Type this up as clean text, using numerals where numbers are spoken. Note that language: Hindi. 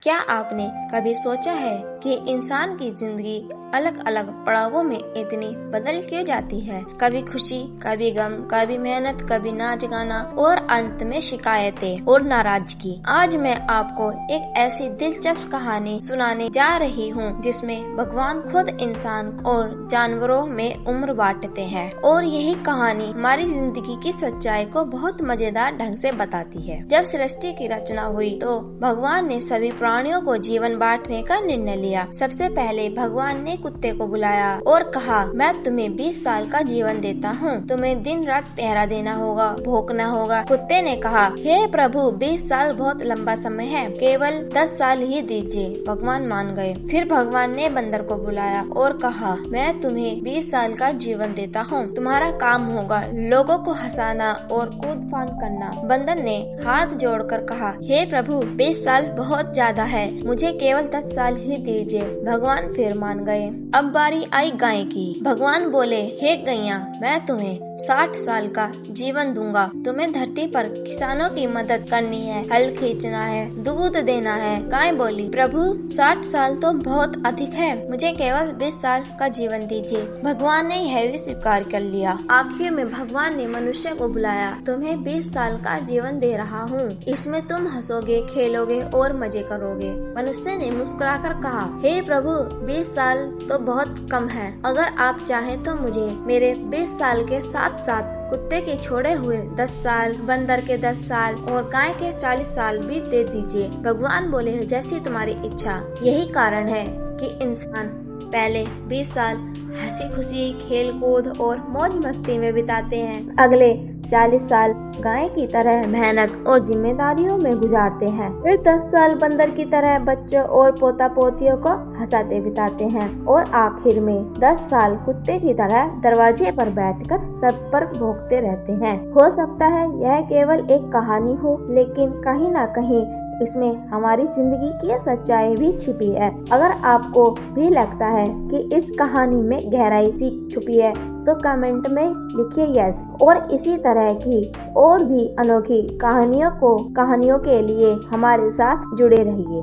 क्या आपने कभी सोचा है कि इंसान की जिंदगी अलग अलग पड़ावों में इतनी बदल क्यों जाती है? कभी खुशी, कभी गम, कभी मेहनत, कभी नाच गाना और अंत में शिकायतें और नाराजगी। आज मैं आपको एक ऐसी दिलचस्प कहानी सुनाने जा रही हूँ जिसमें भगवान खुद इंसान और जानवरों में उम्र बांटते हैं और यही कहानी हमारी जिंदगी की सच्चाई को बहुत मजेदार ढंग से बताती है। जब सृष्टि की रचना हुई तो भगवान ने सभी प्राणियों को जीवन बांटने का निर्णय लिया। सबसे पहले भगवान ने कुत्ते को बुलाया और कहा, मैं तुम्हें 20 साल का जीवन देता हूँ। तुम्हें दिन रात पहरा देना होगा, भौंकना होगा। कुत्ते ने कहा, हे प्रभु, 20 साल बहुत लंबा समय है, केवल 10 साल ही दीजिए। भगवान मान गए। फिर भगवान ने बंदर को बुलाया और कहा, मैं तुम्हें 20 साल का जीवन देता हूँ। तुम्हारा काम होगा लोगों को हंसाना और कूद फांद करना। बंदर ने हाथ जोड़कर कहा, हे प्रभु, 20 साल बहुत ज्यादा है, मुझे केवल 10 साल ही दीजिए। भगवान फिर मान गए। अब बारी आई गाय की। भगवान बोले, हे गैया, मैं तुम्हें 60 साल का जीवन दूंगा। तुम्हें धरती पर किसानों की मदद करनी है, हल खींचना है, दूध देना है। गाय बोली, प्रभु, 60 साल तो बहुत अधिक है, मुझे केवल 20 साल का जीवन दीजिए। भगवान ने यह भी स्वीकार कर लिया। आखिर में भगवान ने मनुष्य को बुलाया, तुम्हें 20 साल का जीवन दे रहा हूँ, इसमें तुम हंसोगे, खेलोगे और मजे करोगे। मनुष्य ने मुस्कुराकर कहा, हे प्रभु, 20 साल तो बहुत कम है। अगर आप चाहें तो मुझे मेरे 20 साल के साथ साथ कुत्ते के छोड़े हुए 10 साल, बंदर के 10 साल और गाय के 40 साल भी दे दीजिए। भगवान बोले, जैसी तुम्हारी इच्छा। यही कारण है कि इंसान पहले 20 साल हंसी खुशी, खेल कूद और मौज मस्ती में बिताते हैं, अगले 40 साल गाय की तरह मेहनत और जिम्मेदारियों में गुजारते हैं, फिर 10 साल बंदर की तरह बच्चों और पोता पोतियों को हंसाते बिताते हैं और आखिर में 10 साल कुत्ते की तरह दरवाजे पर बैठकर सब पर भौंकते रहते हैं। हो सकता है यह केवल एक कहानी हो, लेकिन कहीं ना कहीं इसमें हमारी जिंदगी की सच्चाई भी छिपी है। अगर आपको भी लगता है कि इस कहानी में गहराई सीख छुपी है तो कमेंट में लिखिए यस, और इसी तरह की और भी अनोखी कहानियों के लिए हमारे साथ जुड़े रहिए।